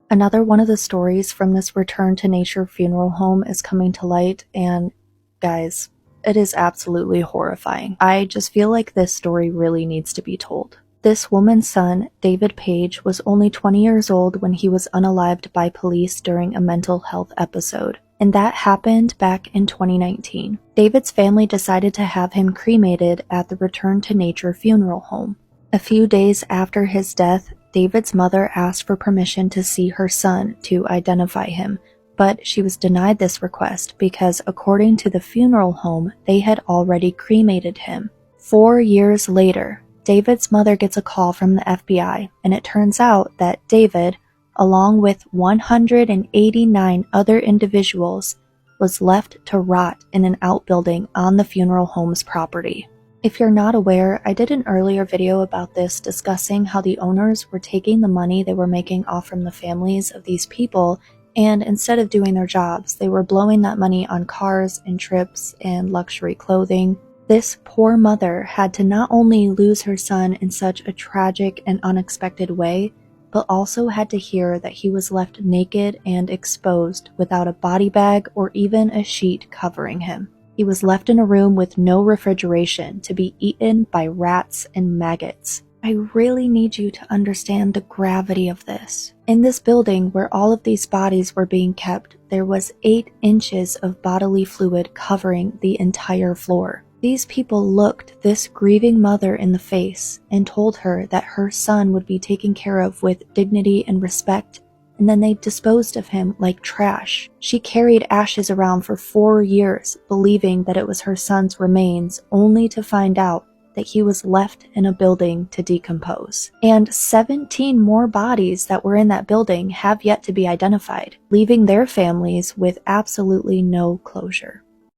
Another one of the stories from this return to nature funeral home is coming to light, and guys, it is absolutely horrifying. I just feel like this story really needs to be told. This woman's son, David Page, was only 20 years old when he was unalived by police during a mental health episode, and that happened back in 2019. David's family decided to have him cremated at the Return to Nature funeral home. A few days after his death, David's mother asked for permission to see her son to identify him, but she was denied this request because, according to the funeral home, they had already cremated him. 4 years later, David's mother gets a call from the FBI, and it turns out that David, along with 189 other individuals, was left to rot in an outbuilding on the funeral home's property. If you're not aware, I did an earlier video about this discussing how the owners were taking the money they were making off from the families of these people, and instead of doing their jobs, they were blowing that money on cars and trips and luxury clothing. This poor mother had to not only lose her son in such a tragic and unexpected way, but also had to hear that he was left naked and exposed without a body bag or even a sheet covering him. He was left in a room with no refrigeration to be eaten by rats and maggots. I really need you to understand the gravity of this. In this building where all of these bodies were being kept, there was 8 inches of bodily fluid covering the entire floor. These people looked this grieving mother in the face and told her that her son would be taken care of with dignity and respect, and then they disposed of him like trash. She carried ashes around for 4 years, believing that it was her son's remains, only to find out that he was left in a building to decompose. And 17 more bodies that were in that building have yet to be identified, leaving their families with absolutely no closure.